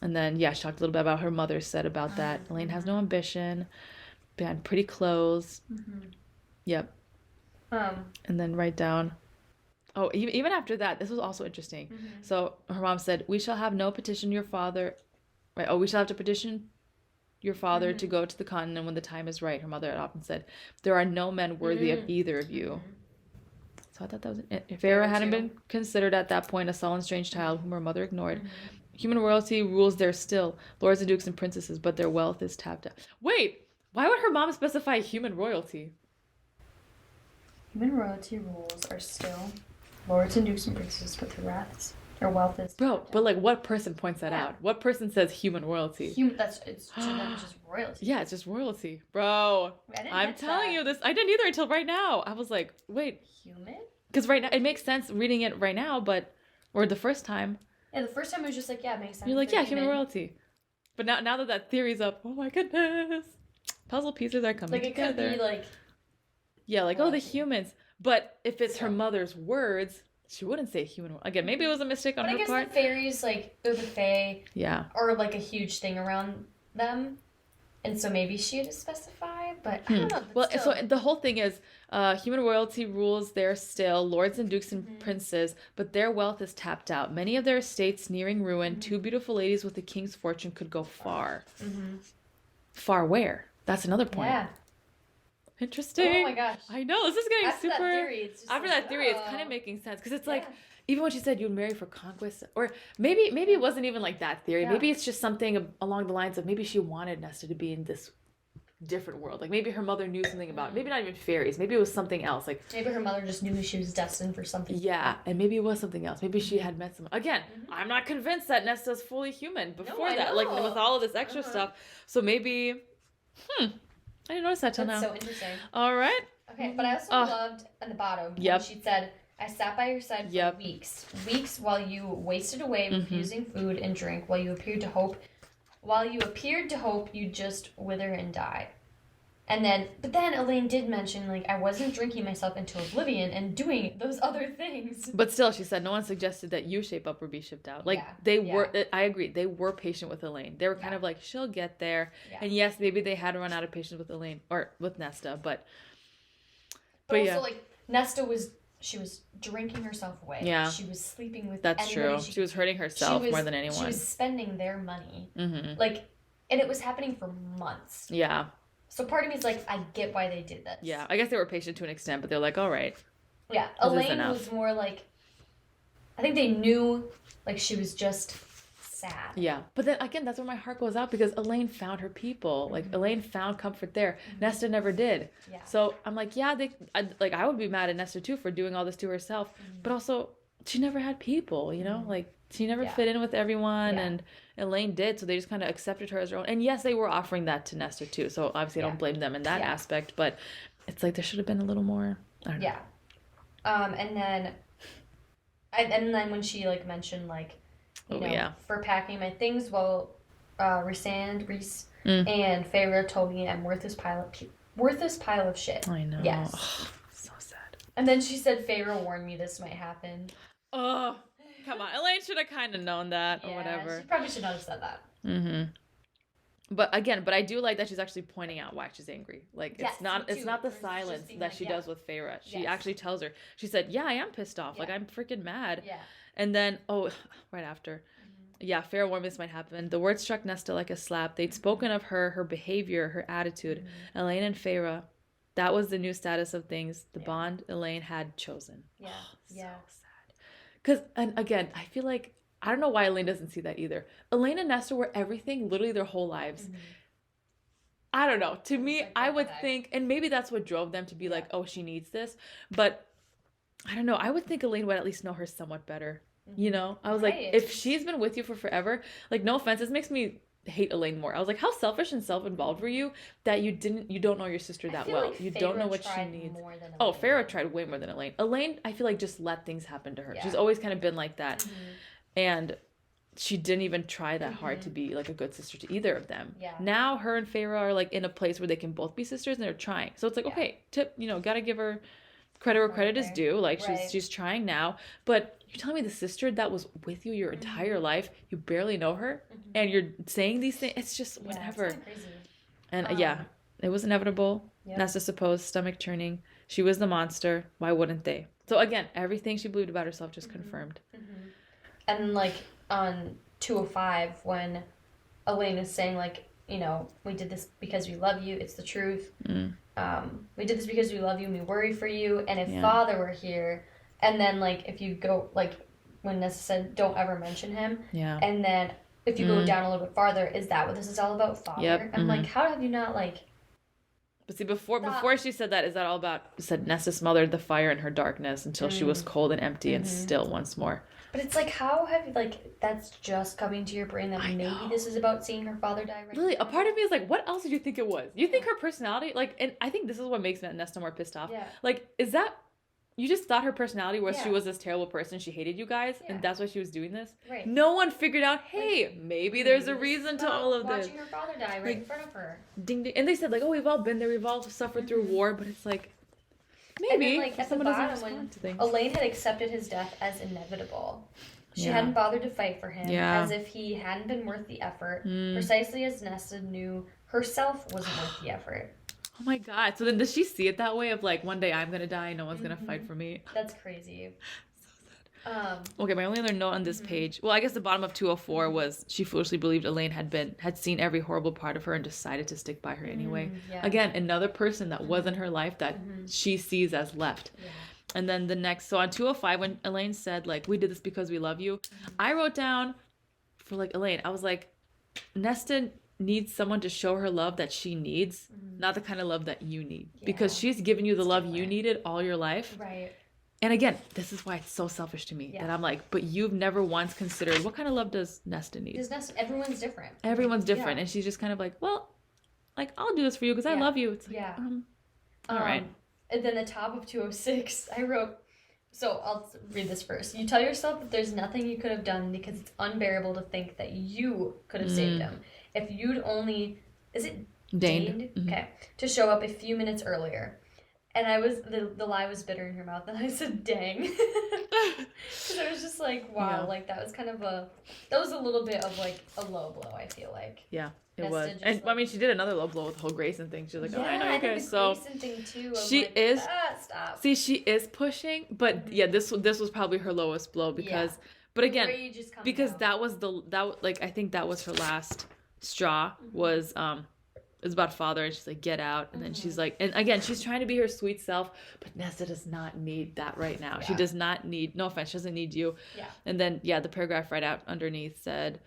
And then, yeah, she talked a little bit about her mother said about that. Elaine has no ambition, behind pretty clothes. Yep. And then write down. Oh, even after that, this was also interesting. So her mom said, we shall have no petition your father. Right. Oh, we shall have to petition your father to go to the continent when the time is right. Her mother had often said, there are no men worthy of either of you. So I thought that was it. If Pharaoh hadn't been considered at that point a sullen, strange child whom her mother ignored. Human royalty rules there still, lords and dukes and princesses, but their wealth is tapped out. Wait, why would her mom specify human royalty? Human royalty rules are still lords and dukes and princesses, but their wealth is. Bro, but like, what person points that out? What person says human royalty? It's just royalty. Yeah, it's just royalty, bro. I'm telling you this. I didn't either until right now. I was like, wait, human? Because right now it makes sense reading it right now, or the first time. Yeah, the first time it was just like, yeah, it makes sense. You're like, yeah, human royalty. But now that theory's up, oh my goodness, puzzle pieces are coming together. Like, it could be like. Yeah, like, oh, the humans. But if it's her mother's words, she wouldn't say human. Again, maybe it was a mistake on her part. But I guess the fairies, like, or the fae, are like a huge thing around them. And so maybe she had to specify, but I don't know. Well, so the whole thing is human royalty rules there still, lords and dukes and princes, but their wealth is tapped out. Many of their estates nearing ruin. Two beautiful ladies with the king's fortune could go far. Far where? That's another point. Yeah. Interesting. Oh my gosh. I know, this is getting after super... After that theory, it's kind of making sense. Because it's like, even when she said you'd marry for conquest, or maybe it wasn't even like that theory. Maybe it's just something along the lines of maybe she wanted Nesta to be in this different world. Like, maybe her mother knew something about it. Maybe not even fairies. Maybe it was something else. Like, maybe her mother just knew she was destined for something. Yeah, and maybe it was something else. Maybe she had met someone. Again, I'm not convinced that Nesta's fully human before that. Like, with all of this extra stuff. So maybe, I didn't notice that till now. That's so interesting. All right. Okay, but I also loved at the bottom when she said, I sat by your side for weeks while you wasted away refusing food and drink, while you appeared to hope you'd just wither and die. But then Elaine did mention, like, I wasn't drinking myself into oblivion and doing those other things. But still, she said, no one suggested that you shape up or be shipped out. Like, they were, I agree, they were patient with Elaine. They were kind of like, she'll get there. Yeah. And yes, maybe they had run out of patience with Elaine, or with Nesta, but also, like, Nesta was drinking herself away. Yeah. She was sleeping with That's true. She was hurting herself more than anyone. She was spending their money. Like, and it was happening for months. Yeah. So part of me is like, I get why they did this. Yeah, I guess they were patient to an extent, but they're like, all right. Yeah, Elaine was more like, I think they knew, like, she was just sad. Yeah, but then again, that's where my heart goes out, because Elaine found her people. Like, Elaine found comfort there. Nesta never did. Yeah. So I'm like, yeah, I would be mad at Nesta too for doing all this to herself, but also she never had people, you know, like. She never fit in with everyone, and Elaine did, so they just kind of accepted her as her own. And yes, they were offering that to Nesta too, so obviously I don't blame them in that aspect, but it's like there should have been a little more, I don't know. Yeah. And then when she, like, mentioned, like, you know, for packing my things, well, Reese and Feyre told me I'm worth this pile of shit. I know. Yes. Oh, so sad. And then she said Feyre warned me this might happen. Oh. Come on, Elaine should have kind of known that, or whatever. She probably should not have said that. But I do like that she's actually pointing out why she's angry. Like, it's not the silence that she does with Feyre. She actually tells her. She said, "Yeah, I am pissed off. Like, I'm freaking mad." Yeah. And then, right after, Feyre warned this might happen. The words struck Nesta like a slap. They'd spoken of her behavior, her attitude. Elaine and Feyre, that was the new status of things. The bond Elaine had chosen. Yeah. So sad. Because, and again, I feel like, I don't know why Elaine doesn't see that either. Elaine and Nesta were everything literally their whole lives. I don't know. To me, I would think, and maybe that's what drove them to be like, oh, she needs this. But I don't know. I would think Elaine would at least know her somewhat better. You know, I was like, if she's been with you for forever, like, no offense, this makes me hate Elaine more. I was like, how selfish and self-involved were you that you don't know your sister that well. Like you don't know what she needs. Oh, Farrah tried way more than Elaine. Elaine, I feel like, just let things happen to her. She's always kind of been like that. And she didn't even try that hard to be like a good sister to either of them. Now her and Farrah are like in a place where they can both be sisters and they're trying. So it's like, okay, gotta give her credit where credit is due. Like, she's trying now. But you're telling me the sister that was with you your entire life, you barely know her, and you're saying these things? It's just whatever. It's crazy. And it was inevitable. Nesta supposed stomach churning. She was the monster. Why wouldn't they? So again, everything she believed about herself just confirmed. And like on 205, when Elaine is saying, like, you know, we did this because we love you. It's the truth. We did this because we love you and we worry for you. And if Father were here, and then, like, if you go, like, when Nessa said, don't ever mention him. And then if you go down a little bit farther, is that what this is all about, Father? I'm like, how have you not, like... But see, before she said that, is that all about... Said Nessa smothered the fire in her darkness until she was cold and empty and still once more. But it's like, how have you, like, that's just coming to your brain that maybe this is about seeing her father die right Lily, now? a part of me is like, what else did you think it was? You think her personality, like, and I think this is what makes Nesta more pissed off. Like, is that... You just thought her personality was she was this terrible person, she hated you guys, and that's why she was doing this? No one figured out, hey, like, maybe there's a reason to all of this. Watching her father die right in front of her. Ding, ding. And they said, like, oh, we've all been there, we've all suffered through war, but it's like, maybe. And then, like, at the bottom, when Elaine had accepted his death as inevitable, she hadn't bothered to fight for him, as if he hadn't been worth the effort, precisely as Nesta knew herself wasn't worth the effort. Oh my God. So then does she see it that way of like, one day I'm going to die, no one's going to fight for me? That's crazy. So sad. Okay, my only other note on this page, well, I guess the bottom of 204 was she foolishly believed Elaine had seen every horrible part of her and decided to stick by her anyway. Again, another person that was in her life that she sees as left. And then the next, so on 205, when Elaine said, like, we did this because we love you, I wrote down for, like, Elaine, I was like, Nesta needs someone to show her love that she needs, not the kind of love that you need, because she's given you the love you needed all your life. And again, this is why it's so selfish to me that I'm like, but you've never once considered, what kind of love does Nesta need? Everyone's different. Everyone's different. And she's just kind of like, well, like, I'll do this for you because I love you. It's like, all right. And then the top of 206, I wrote, so I'll read this first. You tell yourself that there's nothing you could have done because it's unbearable to think that you could have saved him. If you'd only, is it deigned? Okay, to show up a few minutes earlier. And I was, the lie was bitter in her mouth, and I said, dang. Because I was just like, wow, like, that was kind of that was a little bit of, like, a low blow, I feel like. Yeah, it was. And, like, I mean, she did another low blow with the whole Grayson thing. She was like, oh, I know you guys. So, Grayson thing, too. She like, is, stop. See, she is pushing, but, yeah, this was probably her lowest blow because, but again, because that was I think that was her last straw was it was about Father, and she's like, get out, and then she's like, and again, she's trying to be her sweet self, but Nesta does not need that right now. She does not need, no offense, she doesn't need you. And then the paragraph right out underneath said,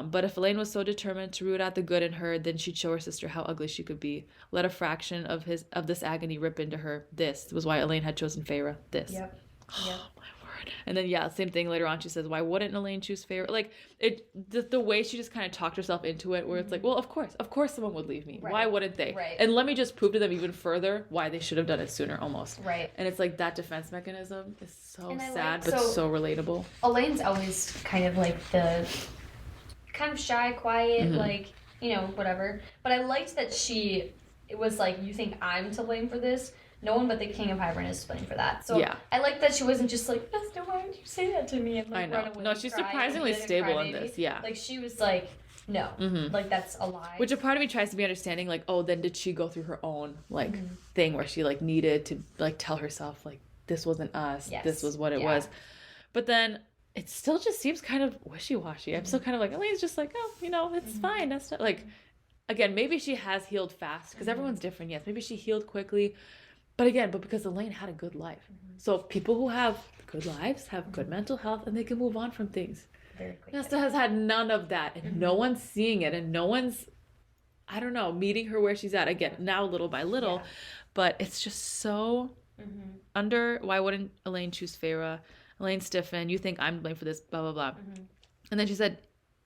but if Elaine was so determined to root out the good in her, then she'd show her sister how ugly she could be. Let a fraction of this agony rip into her. This was why Elaine had chosen Farrah. This. Oh my word. And then same thing later on. She says, why wouldn't Elaine choose Farrah? Like, the way she just kind of talked herself into it, where it's like, well, of course someone would leave me. Why wouldn't they? And let me just prove to them even further why they should have done it sooner, almost. And it's like that defense mechanism is so sad, but so relatable. Elaine's always kind of like the kind of shy, quiet, like, you know, whatever. But I liked that it was like, you think I'm to blame for this? No one but the King of Hybern is to blame for that. So I like that she wasn't just like, Nesta, why did you say that to me? And, like, I know. Run away No, she's surprisingly stable in this. Like, she was like, no, like, that's a lie. Which a part of me tries to be understanding, like, oh, then did she go through her own, like, thing where she, like, needed to, like, tell herself, like, this wasn't us, this was what it was. But then it still just seems kind of wishy-washy. I'm still kind of like, Elaine's just like, oh, you know, it's fine. That's not, like, again, maybe she has healed fast, because everyone's different, yes. Maybe she healed quickly. But again, because Elaine had a good life. So people who have good lives have good mental health, and they can move on from things. Very quickly. Nesta has had none of that, and no one's seeing it, and no one's, I don't know, meeting her where she's at. Again, now little by little, but it's just so why wouldn't Elaine choose Farrah? Elaine stiffened. You think I'm to blame for this, blah, blah, blah. And then she said,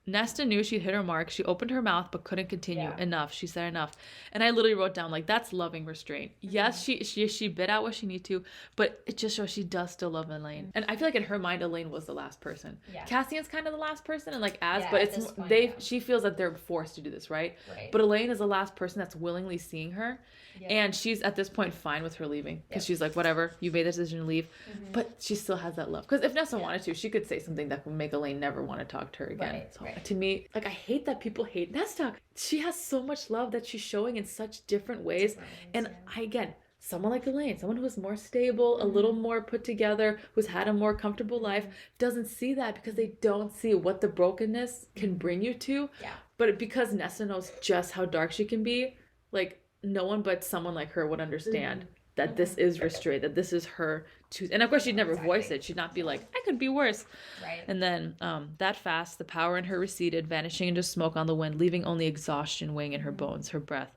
Nesta knew she'd hit her mark. She opened her mouth but couldn't continue. Yeah. Enough. She said enough. And I literally wrote down, like, that's loving restraint. Yes, she bit out what she needed to, but it just shows she does still love Elaine. And I feel like in her mind, Elaine was the last person. Yeah. Cassian's kind of the last person, and like Yeah, but at it's this point, they. yeah. She feels that they're forced to do this, right? Right. But Elaine is the last person that's willingly seeing her. Yep. And she's at this point fine with her leaving because Yep. she's like, whatever, you made the decision to leave. But she still has that love. Because if Nessa wanted to, she could say something that would make Elaine never want to talk to her again. Right, So right. to me, like, I hate that people hate Nesta. She has so much love that she's showing in such different ways. And again, someone like Elaine, someone who's more stable, a little more put together, who's had a more comfortable life, doesn't see that because they don't see what the brokenness can bring you to. Yeah. But because Nessa knows just how dark she can be, like, no one but someone like her would understand that this is restraint, that this is her choose. And of course, she'd never voice it. She'd not be like, I could be worse. Right. And then that fast, the power in her receded, vanishing into smoke on the wind, leaving only exhaustion weighing in her bones, her breath.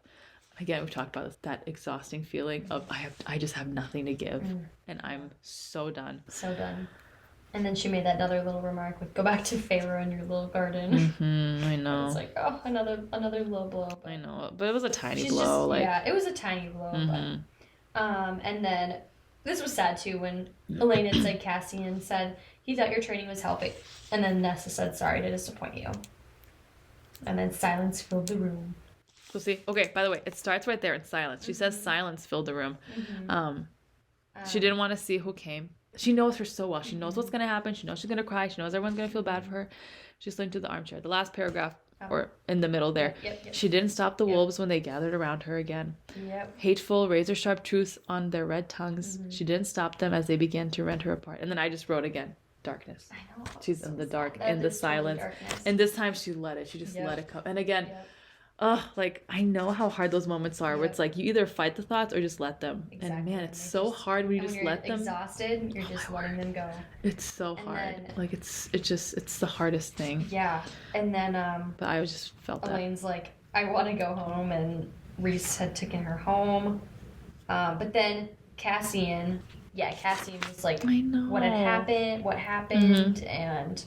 Again, we've talked about this, that exhausting feeling of I just have nothing to give, and I'm so done. So done. And then she made that other little remark with, go back to Pharaoh in your little garden. I know. It's like, oh, another low blow. But I know, but it was a tiny she's blow. Just, yeah, it was a tiny blow. But, and then this was sad too when Elaine had said, Cassian said he thought your training was helping, and then Nessa said, sorry to disappoint you. And then silence filled the room. So see, okay, by the way, it starts right there in silence. She says silence filled the room. She didn't want to see who came. She knows her so well. She knows what's going to happen. She knows she's going to cry. She knows everyone's going to feel bad for her. She slid into the armchair. The last paragraph, or in the middle there. Yep. She didn't stop the wolves when they gathered around her again. Yep. Hateful, razor-sharp truths on their red tongues. She didn't stop them as they began to rend her apart. And then I just wrote again, darkness. I know. She's in the dark, in the silence. And this time she let it. She just let it come. And again, like, I know how hard those moments are where it's like you either fight the thoughts or just let them. Exactly. And man, it's so hard when you just let them. Exhausted, you're just letting them go. It's so hard. Then, like it's the hardest thing. Yeah. And then But I just felt that. Elaine's like, I want to go home, and Reese had taken her home. But then Cassian was like, I know. what happened, and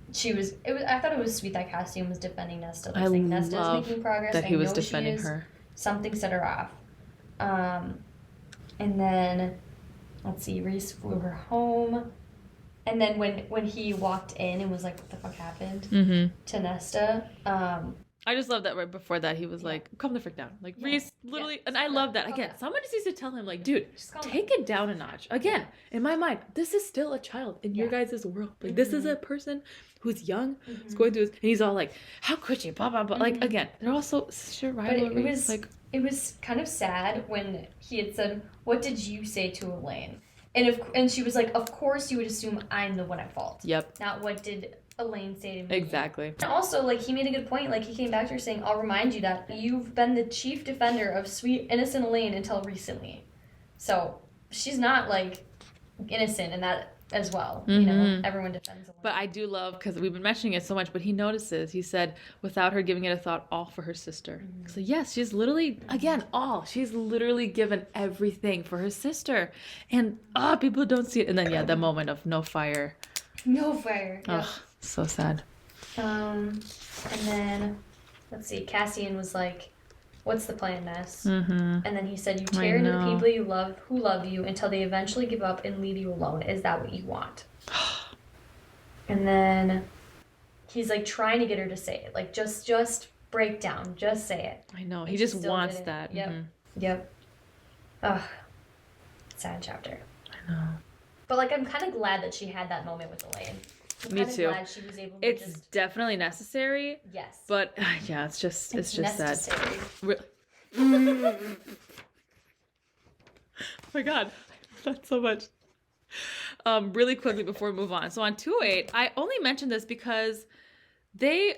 I thought it was sweet that Cassian was defending Nesta. Like, saying Nesta is making progress. That he was defending her. Something set her off. And then, let's see, Reese flew her home. And then when he walked in and was like, what the fuck happened to Nesta? I just love that right before that he was like, calm the frick down. Like, Reese, literally, and I love that. Again, someone just needs to tell him, like, dude, take it down a notch. Again, in my mind, this is still a child in your guys' world. Like, this is a person who's young, who's going through this, and he's all like, how could you, blah, blah, blah. Like, again, they're also such a rivalry. But it was kind of sad when he had said, what did you say to Elaine? And she was like, of course you would assume I'm the one at fault. Yep. Not what did Elaine say to me. Exactly. And also, like, he made a good point. Like, he came back to her saying, I'll remind you that you've been the chief defender of sweet, innocent Elaine until recently. So, she's not, like, innocent in that as well. You know, everyone defends Elaine. But I do love, because we've been mentioning it so much, but he notices, he said, without her giving it a thought, all for her sister. So yes, she's literally, again, she's literally given everything for her sister. And, people don't see it. And then, the moment of no fire. No fire. Yep. Oh, so sad. And then, let's see, Cassian was like, what's the plan, Ness? And then he said, you tear into the people you love who love you until they eventually give up and leave you alone. Is that what you want? And then he's like trying to get her to say it. Like, just break down. Just say it. I know. And He she just still wants didn't. that. Yep. Ugh. Sad chapter. I know. But, like, I'm kind of glad that she had that moment with Elaine. Me too. Glad she was able to It's definitely necessary. Yes. But it's just sad. necessary. Oh my god, that's so much. Really quickly before we move on. So on 208, I only mentioned this because they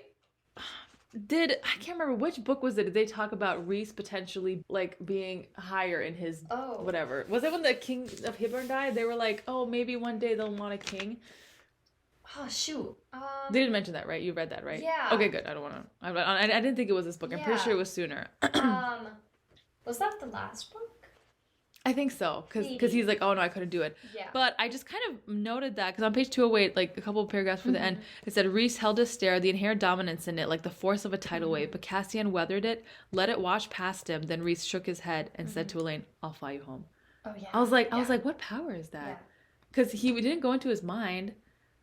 did, I can't remember which book was it. Did they talk about Reese potentially like being higher in his whatever? Was it when the king of Hibern died? They were like, oh, maybe one day they'll want a king. Oh, shoot. They didn't mention that, right? You read that, right? Yeah. Okay, good. I don't want to. I didn't think it was this book. I'm pretty sure it was sooner. Was that the last book? I think so, because he's like, oh no, I couldn't do it. Yeah. But I just kind of noted that because on page 208, like a couple of paragraphs for the end, it said Rhys held his stare, the inherent dominance in it, like the force of a tidal wave. But Cassian weathered it, let it wash past him. Then Rhys shook his head and said to Elaine, "I'll fly you home." Oh yeah. I was like, what power is that? Because he didn't go into his mind.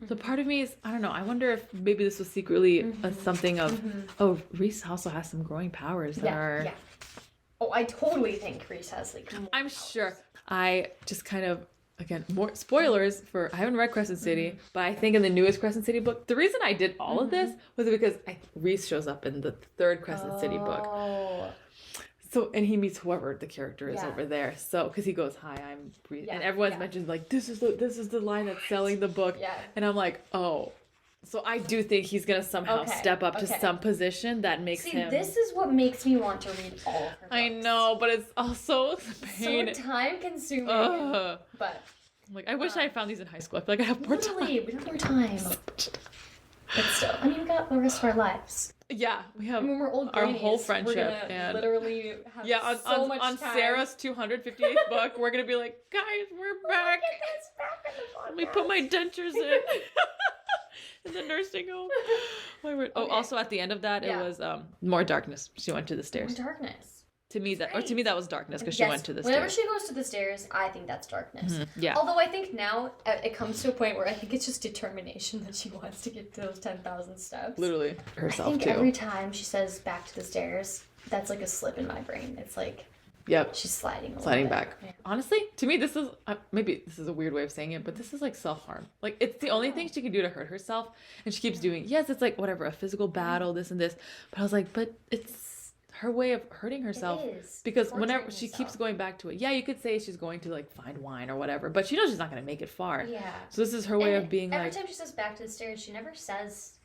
So part of me is, I don't know. I wonder if maybe this was secretly something of, oh, Rhys also has some growing powers that are. Yeah. Oh, I totally think Rhys has like. I'm sure. I just kind of, again, more spoilers for, I haven't read Crescent City, but I think in the newest Crescent City book, the reason I did all of this was because Rhys shows up in the third Crescent City book. Oh. So, and he meets whoever the character is over there. So, because he goes, "Hi, I'm Rhys," and everyone's mentioned like, this is the line that's selling the book. Yeah. And I'm like, oh. So I do think he's gonna somehow step up to some position that makes him. This is what makes me want to read all of her books. I know, but it's also pain. So time consuming. But like, I wish I found these in high school. I feel like I have more time. We have more time. But still, I mean, we got the rest of our lives. Yeah, we have when we're old our whole friendship. We're gonna literally have so much on time. Sarah's 258th book, we're gonna be like, guys, we're back. Let me put my dentures in the nursing home. Also at the end of that, it was more darkness. She went to the stairs. More darkness. To me that was darkness because she went to the stairs. Whenever she goes to the stairs, I think that's darkness. Yeah. Although I think now it comes to a point where I think it's just determination that she wants to get to those 10,000 steps. Literally herself I think too. Every time she says back to the stairs, that's like a slip in my brain. It's like she's sliding back. Yeah. Honestly, to me, this is maybe this is a weird way of saying it, but this is like self-harm. Like it's the only thing she can do to hurt herself, and she keeps doing. Yes, it's like whatever, a physical battle, this and this. But I was like, but it's her way of hurting herself because whenever she keeps going back to it, you could say she's going to like find wine or whatever, but she knows she's not going to make it far. Yeah. So this is her way of being every time she says back to the stairs, she never says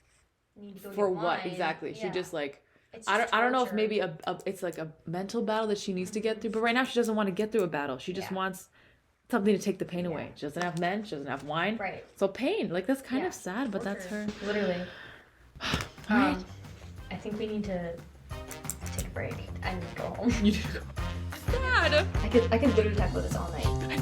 need to go for get what wine. Exactly. She just like I don't know if maybe it's like a mental battle that she needs to get through, but right now she doesn't want to get through a battle. She just wants something to take the pain away. She doesn't have men. She doesn't have wine. Right. So pain, like that's kind of sad, but that's her. Literally. All right. I think we need to take a break. I need to go home. You need to go. Sad. I could literally talk about this all night.